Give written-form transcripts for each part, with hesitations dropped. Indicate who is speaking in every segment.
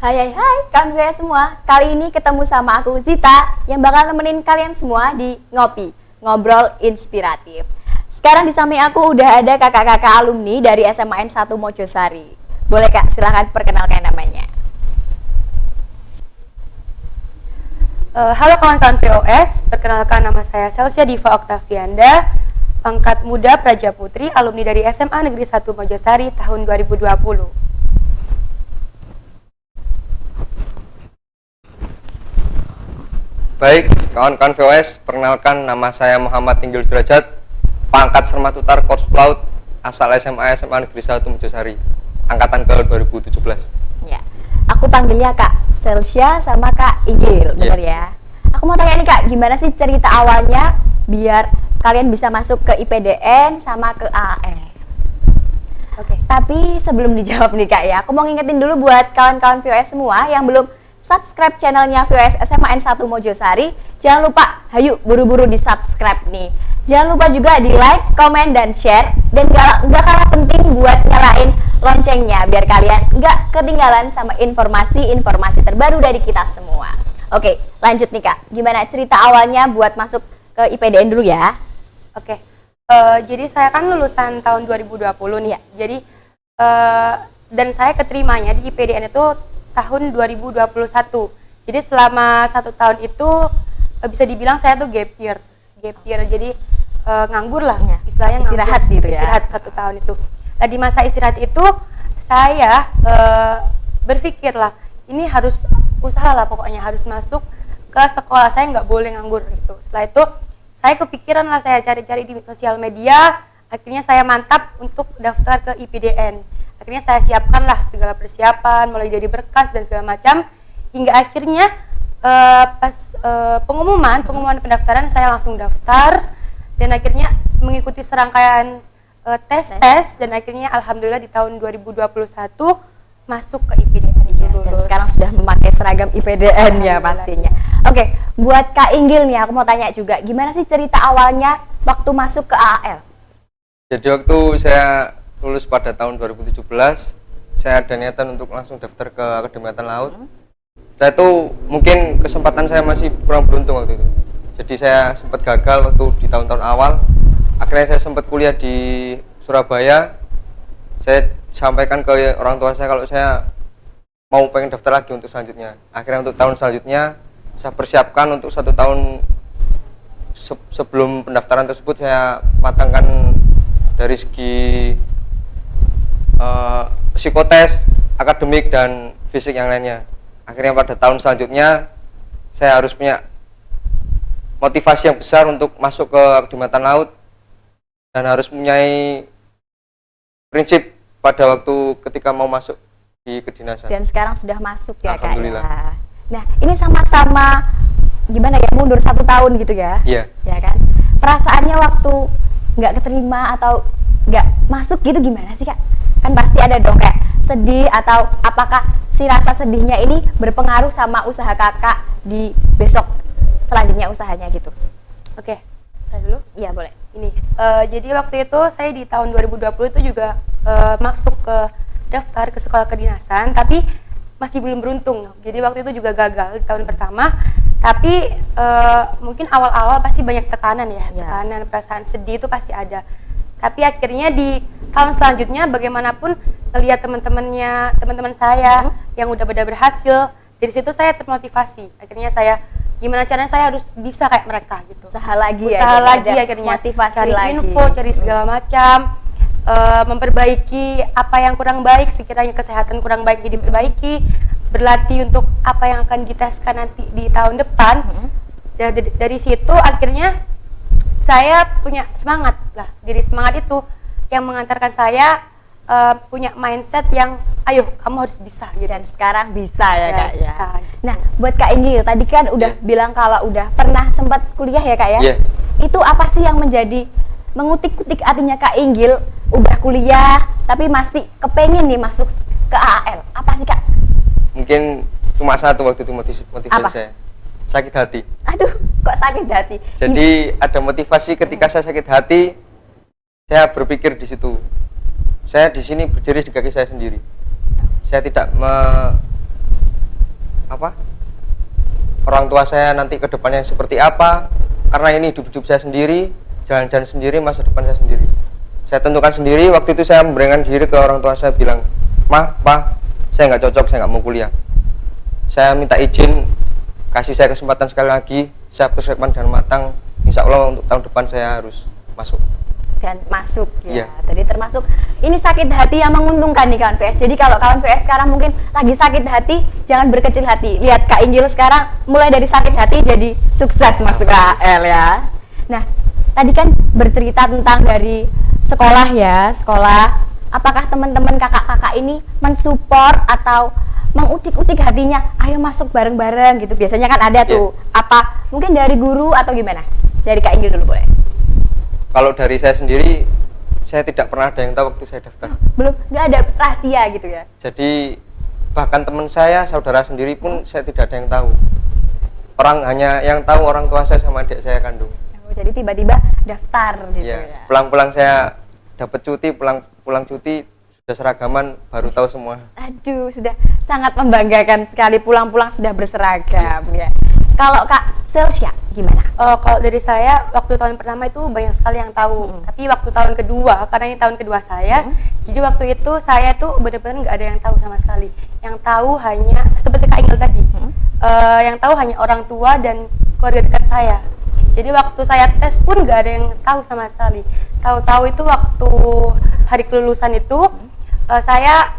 Speaker 1: Hai, kawan gue semua. Kali ini ketemu sama aku Zita yang bakal nemenin kalian semua di Ngopi, Ngobrol Inspiratif. Sekarang di samping aku udah ada kakak-kakak alumni dari SMA N1 Mojosari. Boleh Kak, silahkan perkenalkan namanya.
Speaker 2: Halo kawan-kawan VOS, perkenalkan nama saya Celsia Diva Oktavianda, pangkat muda Praja Putri, alumni dari SMA Negeri 1 Mojosari tahun 2020.
Speaker 3: Baik, kawan-kawan VOS, perkenalkan nama saya Muhammad Tinggul Derajat, pangkat Sermatutar Korps Pelaut, asal SMA Negeri 1 Mojosari, angkatan ke 2017.
Speaker 1: Ya, aku panggilnya Kak Celsia sama Kak Inggil, bener ya? Aku mau tanya nih Kak, gimana sih cerita awalnya biar kalian bisa masuk ke IPDN sama ke AAL?
Speaker 2: Oke.
Speaker 1: Tapi sebelum dijawab nih Kak ya, aku mau ngingetin dulu buat kawan-kawan VOS semua yang belum subscribe channelnya VOS SMA N1 Mojosari. Jangan lupa, hayu buru-buru di subscribe nih. Jangan lupa juga di like, komen, dan share. Dan gak kalah penting buat nyalain loncengnya biar kalian gak ketinggalan sama informasi-informasi terbaru dari kita semua. Oke, lanjut nih Kak. Gimana cerita awalnya buat masuk ke IPDN dulu ya?
Speaker 2: Oke. Jadi saya kan lulusan tahun 2020 nih.
Speaker 1: Ya.
Speaker 2: Jadi dan saya keterimanya di IPDN itu tahun 2021. Jadi selama 1 tahun itu bisa dibilang saya tuh gap year. Jadi nganggur lah,
Speaker 1: Ya,
Speaker 2: istilahnya
Speaker 1: istirahat
Speaker 2: nganggur,
Speaker 1: gitu ya.
Speaker 2: Istirahat 1 tahun itu. Nah di masa istirahat itu saya berpikir lah, ini harus usaha lah, pokoknya harus masuk ke sekolah, saya nggak boleh nganggur gitu. Setelah itu saya kepikiran lah, saya cari-cari di sosial media, akhirnya saya mantap untuk daftar ke IPDN. Akhirnya saya siapkan lah segala persiapan, mulai dari berkas dan segala macam, hingga akhirnya pas pengumuman pendaftaran saya langsung daftar dan akhirnya mengikuti serangkaian tes dan akhirnya alhamdulillah di tahun 2021 masuk ke IPDN.
Speaker 1: Ya, dan sekarang sudah memakai seragam IPDN ya pastinya. Oke, buat Kak Inggil nih aku mau tanya juga, gimana sih cerita awalnya waktu masuk ke AAL?
Speaker 3: Jadi waktu saya lulus pada tahun 2017, saya ada niatan untuk langsung daftar ke Akademi Angkatan Laut. Setelah itu mungkin kesempatan saya masih kurang beruntung waktu itu. Jadi saya sempat gagal waktu di tahun-tahun awal. Akhirnya saya sempat kuliah di Surabaya. Saya sampaikan ke orang tua saya kalau saya mau pengen daftar lagi untuk selanjutnya. Akhirnya untuk tahun selanjutnya saya persiapkan untuk 1 tahun sebelum pendaftaran tersebut saya matangkan dari segi psikotes, akademik, dan fisik yang lainnya. Akhirnya pada tahun selanjutnya saya harus punya motivasi yang besar untuk masuk ke Akademi Angkatan Laut dan harus mempunyai prinsip pada waktu ketika mau masuk di kedinasan.
Speaker 1: Dan sekarang sudah masuk ya Kak
Speaker 3: Alhamdulillah.
Speaker 1: ya. Nah ini sama-sama gimana ya, mundur 1 tahun gitu ya?
Speaker 3: Iya.
Speaker 1: Ya kan? Perasaannya waktu nggak keterima atau nggak masuk gitu gimana sih Kak? Kan pasti ada dong kayak sedih, atau apakah si rasa sedihnya ini berpengaruh sama usaha kakak di besok selanjutnya usahanya gitu?
Speaker 2: Oke, saya dulu.
Speaker 1: Iya boleh.
Speaker 2: Ini jadi waktu itu saya di tahun 2020 itu juga masuk ke daftar ke sekolah kedinasan, tapi masih belum beruntung. Jadi waktu itu juga gagal di tahun pertama. Tapi mungkin awal-awal pasti banyak tekanan ya, tekanan, perasaan sedih itu pasti ada. Tapi akhirnya di tahun selanjutnya bagaimanapun ngelihat teman-teman saya yang udah pada berhasil, dari situ saya termotivasi. Akhirnya saya gimana caranya saya harus bisa kayak mereka gitu.
Speaker 1: Usaha lagi
Speaker 2: Akhirnya
Speaker 1: motivasi
Speaker 2: cari
Speaker 1: lagi.
Speaker 2: info, cari segala macam, memperbaiki apa yang kurang baik, sekiranya kesehatan kurang baik jadi diperbaiki, berlatih untuk apa yang akan diteskan nanti di tahun depan. Dari situ akhirnya saya punya semangat lah, diri semangat itu yang mengantarkan saya punya mindset yang ayo kamu harus bisa gitu.
Speaker 1: Dan sekarang bisa ya Kak ya.
Speaker 2: Bisa.
Speaker 1: Nah buat Kak Inggil tadi kan udah bilang kalau udah pernah sempat kuliah ya Kak ya.
Speaker 3: Iya.
Speaker 1: Itu apa sih yang menjadi mengutik-utik hatinya Kak Inggil udah kuliah tapi masih kepengen nih masuk ke AAL? Apa sih Kak?
Speaker 3: Mungkin cuma satu waktu itu motivasi
Speaker 1: Apa?
Speaker 3: saya, sakit hati.
Speaker 1: Aduh kok sakit hati.
Speaker 3: Jadi ada motivasi ketika saya sakit hati, saya berpikir di situ, saya di sini berdiri di kaki saya sendiri. Saya tidak apa orang tua saya nanti ke depannya seperti apa, karena ini hidup saya sendiri, jalan-jalan sendiri, masa depan saya sendiri. Saya tentukan sendiri. Waktu itu saya memberikan diri ke orang tua saya, bilang, "Mah, Pa, saya nggak cocok, saya nggak mau kuliah. Saya minta izin, kasih saya kesempatan sekali lagi, saya persiapkan dan matang, insya Allah untuk tahun depan saya harus masuk."
Speaker 1: Dan masuk ya.
Speaker 3: Iya.
Speaker 1: Tadi termasuk ini sakit hati yang menguntungkan nih kawan VS. Jadi kalau kawan VS sekarang mungkin lagi sakit hati, jangan berkecil hati. Lihat Kak Inggil sekarang mulai dari sakit hati jadi sukses masuk AL ya. Nah, tadi kan bercerita tentang dari sekolah ya, sekolah. Apakah teman-teman kakak-kakak ini mensupport atau mengutik-utik hatinya, ayo masuk bareng-bareng gitu. Biasanya kan ada tuh, apa mungkin dari guru atau gimana? Dari Kak Inggil dulu boleh.
Speaker 3: Kalau dari saya sendiri, saya tidak pernah ada yang tahu waktu saya daftar.
Speaker 1: Belum, nggak ada rahasia gitu ya.
Speaker 3: Jadi bahkan teman saya, saudara sendiri pun saya tidak ada yang tahu. Orang hanya yang tahu orang tua saya sama adik saya kandung.
Speaker 1: Oh, jadi tiba-tiba daftar gitu
Speaker 3: Iya.
Speaker 1: ya.
Speaker 3: Pulang-pulang saya dapat cuti, pulang cuti sudah seragaman, baru tahu semua.
Speaker 1: Aduh, sudah sangat membanggakan sekali pulang-pulang sudah berseragam ya. Kalau Kak Selsya gimana?
Speaker 2: Kalau dari saya waktu tahun pertama itu banyak sekali yang tahu, tapi waktu tahun kedua, karena ini tahun kedua saya, jadi waktu itu saya tuh benar-benar nggak ada yang tahu sama sekali. Yang tahu hanya seperti Kak Inggil tadi, yang tahu hanya orang tua dan keluarga dekat saya. Jadi waktu saya tes pun nggak ada yang tahu sama sekali. Tahu-tahu itu waktu hari kelulusan itu saya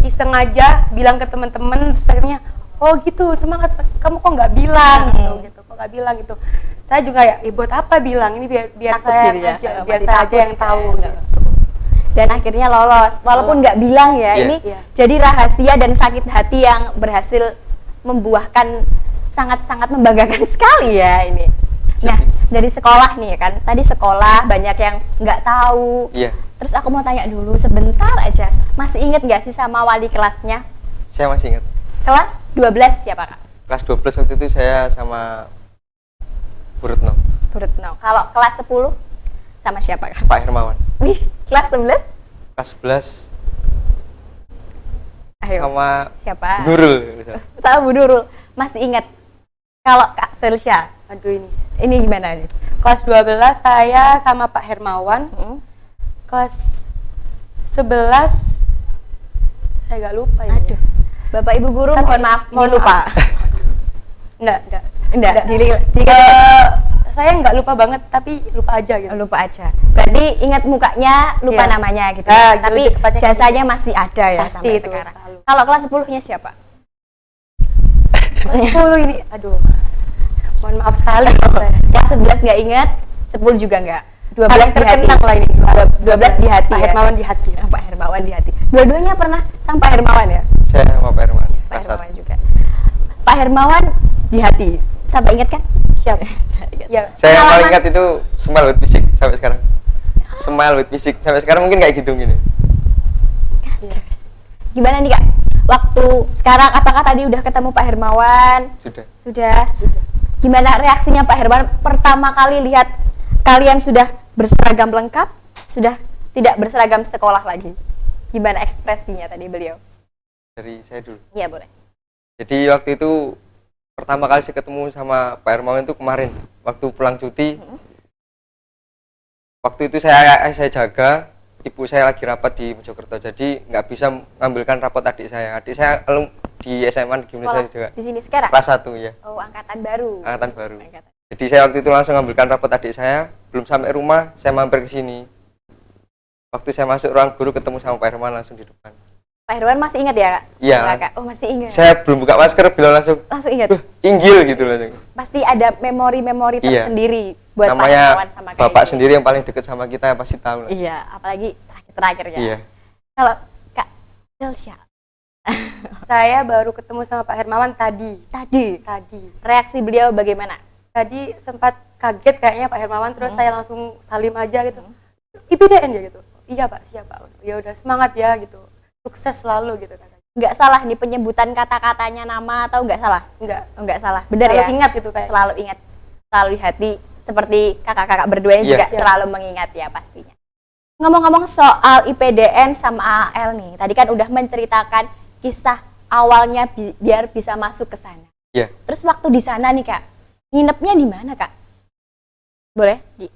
Speaker 2: iseng aja bilang ke teman-teman, terus akhirnya, "Oh gitu, semangat, kamu kok nggak bilang gitu, kok nggak bilang gitu." Saya juga ya, buat apa bilang, ini biar
Speaker 1: Takut
Speaker 2: saya
Speaker 1: gitu ya?
Speaker 2: aja,
Speaker 1: Masih
Speaker 2: biar saya aja
Speaker 1: takut
Speaker 2: yang
Speaker 1: ya?
Speaker 2: tahu gitu.
Speaker 1: Dan akhirnya lolos, walaupun nggak bilang ya.
Speaker 3: Iya.
Speaker 1: Ini
Speaker 2: Iya.
Speaker 1: jadi rahasia dan sakit hati yang berhasil membuahkan sangat-sangat membanggakan sekali ya ini. Nah, dari sekolah nih kan, tadi sekolah banyak yang nggak tahu.
Speaker 3: Iya,
Speaker 1: Terus aku mau tanya dulu sebentar aja, masih inget nggak sih sama wali kelasnya?
Speaker 3: saya masih ingat.
Speaker 1: Kelas 12 siapa Kak?
Speaker 3: Kelas 12 waktu itu saya sama Bu Retno,
Speaker 1: Bu Retno. Kalau kelas 10 sama siapa Kak?
Speaker 3: Pak Hermawan.
Speaker 1: Wih, kelas 11?
Speaker 3: Kelas 11
Speaker 1: Ayo,
Speaker 3: sama
Speaker 1: siapa?
Speaker 3: Nurul.
Speaker 1: Sama Bu Nurul. Masih ingat? Kalau Kak Selsya,
Speaker 2: Aduh
Speaker 1: ini gimana nih?
Speaker 2: kelas 12 saya sama Pak Hermawan, kelas 11 saya nggak lupa ya.
Speaker 1: Aduh, Bapak Ibu Guru
Speaker 2: Tapi,
Speaker 1: mohon maaf,
Speaker 2: mohon
Speaker 1: lupa.
Speaker 2: Enggak. Saya nggak lupa banget, tapi lupa aja gitu.
Speaker 1: Lupa aja. Berarti ingat mukanya, lupa
Speaker 2: Iya.
Speaker 1: namanya gitu.
Speaker 2: Nah, gitu,
Speaker 1: Tapi
Speaker 2: tepatnya kayak
Speaker 1: jasanya masih ada ya
Speaker 2: Pasti
Speaker 1: sampai
Speaker 2: itu,
Speaker 1: sekarang.
Speaker 2: selalu.
Speaker 1: Kalau kelas 10-nya siapa?
Speaker 2: Kelas 10 ini, aduh, mohon maaf sekali saya.
Speaker 1: Kelas 11 nggak ingat, 10 juga nggak. 12
Speaker 2: Paling
Speaker 1: di hati.
Speaker 2: terkenang lah ini.
Speaker 1: 12 di hati.
Speaker 2: Pak
Speaker 1: ya?
Speaker 2: Hermawan di hati.
Speaker 1: Pak Hermawan di hati. Dua-duanya pernah sama Pak Hermawan ya?
Speaker 3: Saya sama Pak Hermawan.
Speaker 1: Pak Hermawan juga. Pak Hermawan di hati. Sampai ingat kan?
Speaker 2: Siap.
Speaker 1: Saya ingat.
Speaker 2: Ya,
Speaker 3: Saya yang paling
Speaker 1: Pengalaman-
Speaker 3: ingat itu Smile with Music sampai sekarang. Smile with Music sampai sekarang mungkin kayak gitu gini.
Speaker 2: iya.
Speaker 1: Gimana nih Kak? Waktu sekarang apakah tadi udah ketemu Pak Hermawan?
Speaker 3: Sudah.
Speaker 1: Sudah.
Speaker 2: Sudah.
Speaker 1: Gimana reaksinya Pak Hermawan pertama kali lihat kalian sudah berseragam lengkap, sudah tidak berseragam sekolah lagi? Gimana ekspresinya tadi beliau?
Speaker 3: Dari saya dulu.
Speaker 1: Iya boleh.
Speaker 3: Jadi waktu itu pertama kali saya ketemu sama Pak Hermawan itu kemarin waktu pulang cuti. Waktu itu saya jaga, ibu saya lagi rapat di Mojokerto, jadi nggak bisa mengambilkan rapot adik saya. Adik saya di SMA di
Speaker 1: Sekolah
Speaker 3: Indonesia juga.
Speaker 1: di sini sekarang?
Speaker 3: Kelas 1 ya,
Speaker 1: Oh, angkatan baru.
Speaker 3: angkatan baru.
Speaker 1: Angkatan.
Speaker 3: Jadi saya waktu itu langsung ambilkan rapot adik saya, belum sampai rumah saya mampir ke sini. Waktu saya masuk ruang guru ketemu sama Pak Hermawan langsung di depan.
Speaker 1: Pak Hermawan masih ingat ya Kak?
Speaker 3: Iya.
Speaker 1: Kak? Oh masih ingat.
Speaker 3: Saya belum buka masker, beliau langsung,
Speaker 1: Langsung ingat.
Speaker 3: Inggil gitu langsung.
Speaker 1: Pasti ada memori-memori
Speaker 3: Iya.
Speaker 1: tersendiri buat Pak
Speaker 3: Namanya
Speaker 1: Hermawan sama Kak
Speaker 3: bapak
Speaker 1: Inggil.
Speaker 3: sendiri yang paling dekat sama kita pasti tahu lah.
Speaker 1: Iya, apalagi terakhir-terakhir ya.
Speaker 3: Iya.
Speaker 1: Kalau Kak Selsya
Speaker 2: Saya baru ketemu sama Pak Hermawan tadi.
Speaker 1: tadi reaksi beliau bagaimana?
Speaker 2: Tadi sempat kaget kayaknya Pak Hermawan, terus saya langsung salim aja gitu. IPDN ya gitu. Iya Pak, siap Pak. Ya udah semangat ya gitu. Sukses selalu gitu katanya.
Speaker 1: Nggak salah nih penyebutan kata-katanya nama atau nggak salah?
Speaker 2: Enggak.
Speaker 1: Oh, nggak salah, benar
Speaker 2: Selalu
Speaker 1: ya?
Speaker 2: ingat gitu kayak.
Speaker 1: Selalu ingat, selalu di hati. Seperti kakak-kakak berdua ini
Speaker 3: Iya.
Speaker 1: juga
Speaker 2: Iya.
Speaker 1: selalu mengingat ya pastinya. Ngomong-ngomong soal IPDN sama AL nih, tadi kan udah menceritakan kisah awalnya biar bisa masuk ke sana.
Speaker 3: Iya.
Speaker 1: Terus waktu di sana nih Kak, nginepnya di mana Kak? Boleh di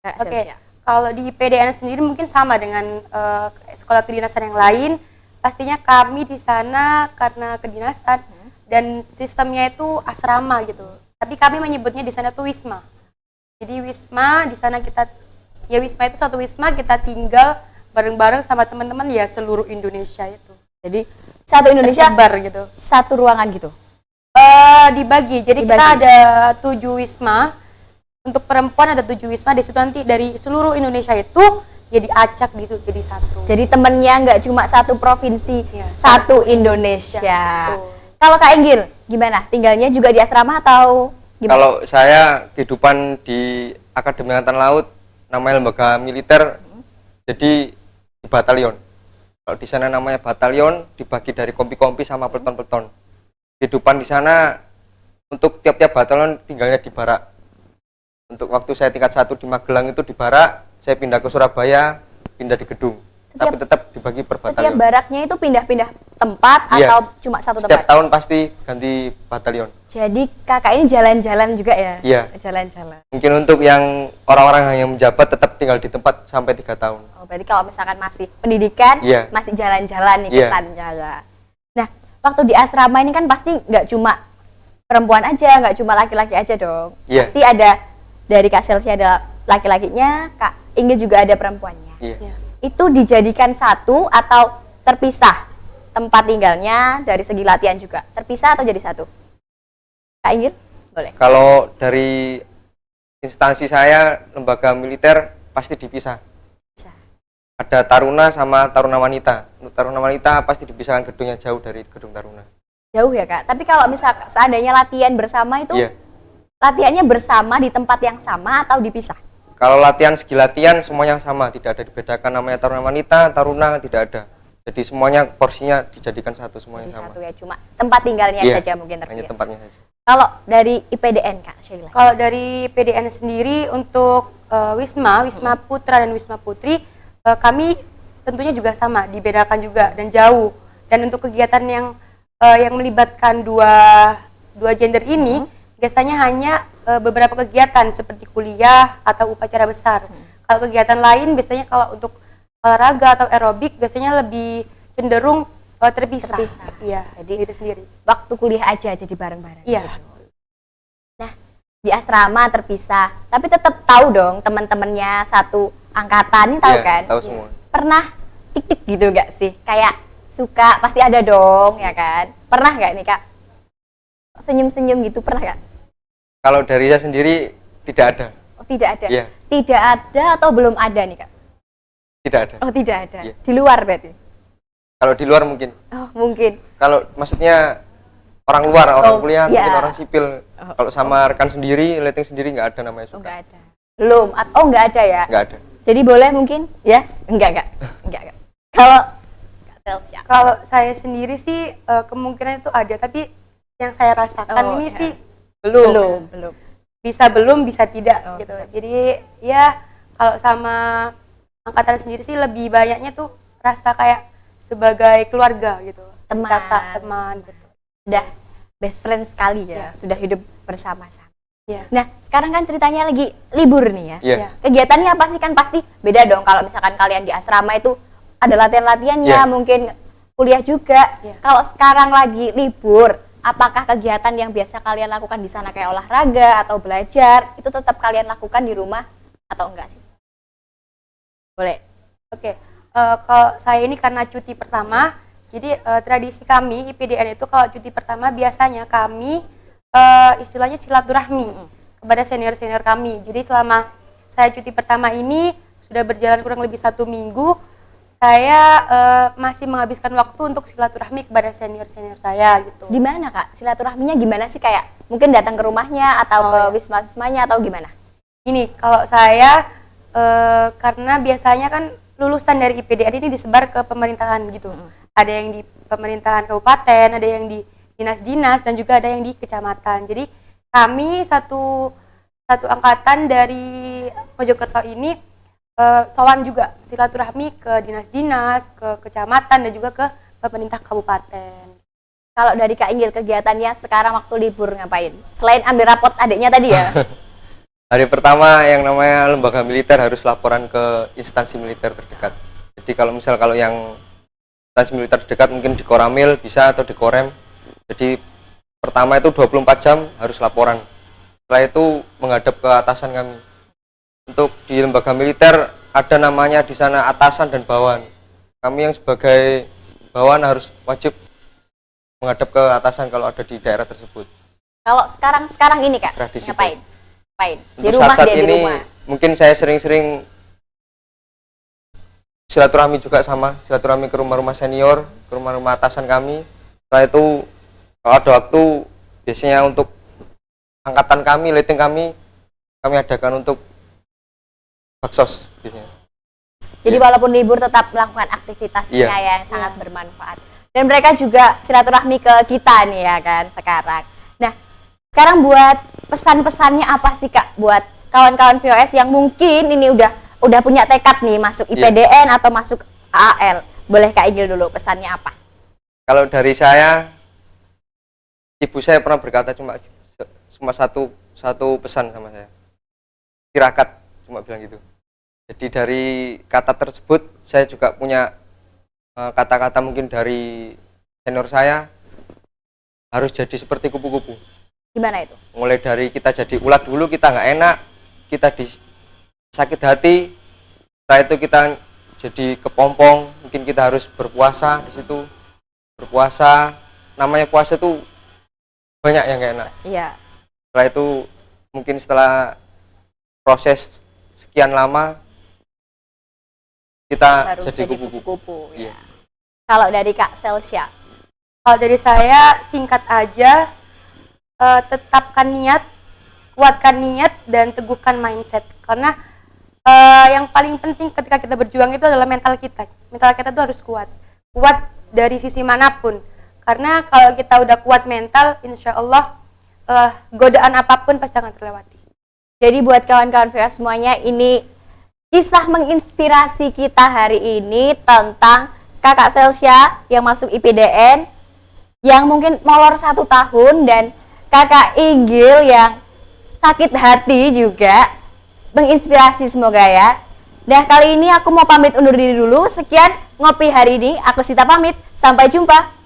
Speaker 1: Kak
Speaker 2: Oke,
Speaker 1: Selsia.
Speaker 2: kalau di PDN sendiri mungkin sama dengan sekolah kedinasan yang lain. Pastinya kami di sana karena kedinasan dan sistemnya itu asrama gitu. Tapi kami menyebutnya di sana tuh wisma. Jadi wisma di sana wisma itu satu wisma kita tinggal bareng-bareng sama teman-teman ya seluruh Indonesia itu.
Speaker 1: Jadi satu Indonesia
Speaker 2: Tersebar gitu.
Speaker 1: satu ruangan gitu.
Speaker 2: Dibagi. Jadi
Speaker 1: Dibagi.
Speaker 2: kita ada 7 wisma. Untuk perempuan ada 7 wisma. Di situ nanti dari seluruh Indonesia itu ya diacak di situ jadi satu.
Speaker 1: Jadi temennya nggak cuma satu provinsi,
Speaker 2: Iya.
Speaker 1: satu Indonesia.
Speaker 2: Betul.
Speaker 1: Kalau Kak Inggil, gimana? Tinggalnya juga di asrama atau gimana?
Speaker 3: Kalau saya kehidupan di Akademi Angkatan Laut, namanya lembaga militer, jadi di batalion. Kalau di sana namanya batalion, dibagi dari kompi-kompi sama peleton-peleton. Kehidupan di sana untuk tiap-tiap batalion tinggalnya di barak. Untuk waktu saya tingkat 1 di Magelang itu di barak, saya pindah ke Surabaya, pindah di gedung. Tapi tetap dibagi per
Speaker 1: Setiap
Speaker 3: batalion.
Speaker 1: baraknya itu pindah-pindah tempat
Speaker 3: Iya.
Speaker 1: atau cuma satu
Speaker 3: Setiap
Speaker 1: tempat?
Speaker 3: tahun pasti ganti batalion.
Speaker 1: Jadi kakak ini jalan-jalan juga ya?
Speaker 3: Iya.
Speaker 1: Jalan-jalan.
Speaker 3: Mungkin untuk yang orang-orang yang menjabat tetap tinggal di tempat sampai 3 tahun.
Speaker 1: Oh, berarti kalau misalkan masih pendidikan,
Speaker 3: Iya.
Speaker 1: masih jalan-jalan nih
Speaker 3: Iya.
Speaker 1: kesannya. Nah, waktu di asrama ini kan pasti nggak cuma perempuan aja, nggak cuma laki-laki aja dong.
Speaker 3: Iya.
Speaker 1: Pasti ada dari Kak Selsia ada laki-lakinya, Kak Inggil juga ada perempuannya.
Speaker 3: Iya.
Speaker 2: Ya.
Speaker 1: Itu dijadikan satu atau terpisah tempat tinggalnya dari segi latihan juga? Terpisah atau jadi satu? Kak Inggil, boleh.
Speaker 3: Kalau dari instansi saya, lembaga militer pasti dipisah.
Speaker 1: Bisa.
Speaker 3: Ada taruna sama taruna wanita. Untuk taruna wanita pasti dipisahkan gedungnya jauh dari gedung taruna.
Speaker 1: Jauh ya Kak. Tapi kalau misal seandainya latihan bersama itu,
Speaker 3: Iya.
Speaker 1: latihannya bersama di tempat yang sama atau dipisah?
Speaker 3: Kalau latihan segi latihan semuanya sama, tidak ada dibedakan namanya taruna wanita, taruna tidak ada. Jadi semuanya porsinya dijadikan satu semuanya
Speaker 1: Jadi
Speaker 3: sama.
Speaker 1: satu ya, cuma tempat tinggalnya
Speaker 3: Iya,
Speaker 1: saja mungkin
Speaker 3: hanya
Speaker 1: terbiasa.
Speaker 3: tempatnya saja.
Speaker 1: Kalau dari IPDN Kak Sheila?
Speaker 2: Kalau dari PDN sendiri untuk wisma putra dan wisma putri, kami tentunya juga sama, dibedakan juga dan jauh. Dan untuk kegiatan yang melibatkan dua gender ini, biasanya hanya beberapa kegiatan seperti kuliah atau upacara besar. Kalau kegiatan lain biasanya kalau untuk olahraga atau aerobik biasanya lebih cenderung terpisah. Iya,
Speaker 1: Jadi
Speaker 2: sendiri-sendiri.
Speaker 1: waktu kuliah aja jadi bareng-bareng.
Speaker 2: Iya.
Speaker 1: gitu. Nah, di asrama terpisah, tapi tetap tahu dong teman-temannya satu angkatan ini tahu
Speaker 3: Iya,
Speaker 1: kan?
Speaker 3: tahu semua.
Speaker 1: Pernah tik-tik gitu gak sih? Kayak suka pasti ada dong ya kan? Pernah gak nih Kak? Senyum-senyum gitu pernah gak?
Speaker 3: Kalau dari saya sendiri tidak ada.
Speaker 1: Oh tidak ada?
Speaker 3: Iya.
Speaker 1: Tidak ada atau belum ada nih Kak?
Speaker 3: Tidak ada.
Speaker 1: Oh tidak ada?
Speaker 3: Iya.
Speaker 1: Di luar berarti?
Speaker 3: Kalau di luar mungkin.
Speaker 1: Oh mungkin.
Speaker 3: Kalau maksudnya orang luar, orang
Speaker 1: Oh,
Speaker 3: kuliah,
Speaker 1: iya.
Speaker 3: mungkin orang sipil.
Speaker 1: Oh,
Speaker 3: Kalau sama rekan sendiri, letting sendiri nggak ada namanya
Speaker 1: Oh
Speaker 3: suka.
Speaker 1: nggak ada? Belum? Oh nggak ada ya?
Speaker 3: Nggak ada.
Speaker 1: Jadi boleh mungkin? Ya? Enggak. Kalau Kak Selsia?
Speaker 2: Kalau saya sendiri sih kemungkinan itu ada, tapi yang saya rasakan
Speaker 1: Oh,
Speaker 2: ini
Speaker 1: ya.
Speaker 2: sih belum.
Speaker 1: Belum.
Speaker 2: Bisa tidak
Speaker 1: Oh,
Speaker 2: gitu.
Speaker 1: bisa.
Speaker 2: Jadi ya kalau sama angkatan sendiri sih lebih banyaknya tuh rasa kayak sebagai keluarga gitu.
Speaker 1: Teman.
Speaker 2: Kakak, teman gitu.
Speaker 1: Sudah best friend sekali ya,
Speaker 2: Ya.
Speaker 1: sudah hidup bersama-sama.
Speaker 2: Ya.
Speaker 1: Nah, sekarang kan ceritanya lagi libur nih ya.
Speaker 3: Iya.
Speaker 2: Ya.
Speaker 1: Kegiatannya apa sih? Kan pasti beda dong kalau misalkan kalian di asrama itu ada latihan-latihannya,
Speaker 3: Iya.
Speaker 1: mungkin kuliah juga.
Speaker 2: Iya.
Speaker 1: Kalau sekarang lagi libur, apakah kegiatan yang biasa kalian lakukan di sana kayak olahraga atau belajar itu tetap kalian lakukan di rumah atau enggak sih? Boleh.
Speaker 2: Oke. Kalau saya ini karena cuti pertama, jadi tradisi kami IPDN itu kalau cuti pertama biasanya kami istilahnya silaturahmi kepada senior-senior kami. Jadi selama saya cuti pertama ini sudah berjalan kurang lebih 1 minggu, saya masih menghabiskan waktu untuk silaturahmi kepada senior-senior saya gitu.
Speaker 1: Di mana Kak? Silaturahminya gimana sih? Kayak mungkin datang ke rumahnya atau
Speaker 2: Oh,
Speaker 1: ke
Speaker 2: iya.
Speaker 1: wisma-wismanya atau gimana?
Speaker 2: Ini kalau saya karena biasanya kan lulusan dari IPDN ini disebar ke pemerintahan gitu. Ada yang di pemerintahan kabupaten, ada yang di dinas-dinas, dan juga ada yang di kecamatan. Jadi kami satu angkatan dari Mojokerto ini sowan juga silaturahmi ke dinas-dinas, ke kecamatan, dan juga ke pemerintah kabupaten.
Speaker 1: Kalau dari Kak Inggil kegiatannya sekarang waktu libur ngapain? Selain ambil rapot adiknya tadi ya.
Speaker 3: Hari pertama yang namanya lembaga militer harus laporan ke instansi militer terdekat. Jadi kalau yang instansi militer terdekat mungkin di Koramil bisa atau di Korem. Jadi pertama itu 24 jam harus laporan. Setelah itu menghadap ke atasan kami. Untuk di lembaga militer ada namanya di sana atasan dan bawahan. Kami yang sebagai bawahan harus wajib menghadap ke atasan kalau ada di daerah tersebut.
Speaker 1: Kalau sekarang ini Kak,
Speaker 3: Tradisi
Speaker 1: ngapain? Ngapain? Di
Speaker 3: Untuk
Speaker 1: rumah
Speaker 3: saat
Speaker 1: dia di
Speaker 3: ini
Speaker 1: rumah.
Speaker 3: mungkin saya sering-sering silaturahmi juga sama, silaturahmi ke rumah-rumah senior, ke rumah-rumah atasan kami. Setelah itu kalau ada waktu biasanya untuk angkatan kami, lighting kami adakan untuk baksos biasanya.
Speaker 1: Jadi walaupun libur tetap melakukan aktivitasnya yang sangat bermanfaat. Dan mereka juga silaturahmi ke kita nih ya kan sekarang. Nah, sekarang buat pesan-pesannya apa sih Kak buat kawan-kawan VOS yang mungkin ini udah punya tekad nih masuk IPDN atau masuk AAL. Boleh Kak Inggil dulu pesannya apa?
Speaker 3: Kalau dari saya, ibu saya pernah berkata cuma satu pesan sama saya. Tirakat, cuma bilang gitu. Jadi dari kata tersebut saya juga punya kata-kata mungkin dari senior saya, harus jadi seperti kupu-kupu.
Speaker 1: Gimana itu?
Speaker 3: Mulai dari kita jadi ulat dulu, kita nggak enak, kita sakit hati, setelah itu kita jadi kepompong, mungkin kita harus berpuasa di situ. Berpuasa, namanya puasa itu banyak yang nggak enak.
Speaker 1: Iya.
Speaker 3: Setelah itu mungkin setelah proses sekian lama kita
Speaker 1: Baru
Speaker 3: jadi kupu-kupu.
Speaker 1: Ya. Kalau dari Kak Selsya?
Speaker 2: Kalau dari saya singkat aja, tetapkan niat, kuatkan niat dan teguhkan mindset. Karena yang paling penting ketika kita berjuang itu adalah mental kita. Mental kita tuh harus kuat. Kuat dari sisi manapun. Karena kalau kita udah kuat mental, insya Allah godaan apapun pasti akan terlewati.
Speaker 1: Jadi buat kawan-kawan VOS semuanya, ini kisah menginspirasi kita hari ini tentang Kakak Selsya yang masuk IPDN, yang mungkin molor 1 tahun, dan Kakak Inggil yang sakit hati juga. Menginspirasi semoga ya. Nah, kali ini aku mau pamit undur diri dulu. Sekian ngopi hari ini, aku Sita pamit. Sampai jumpa.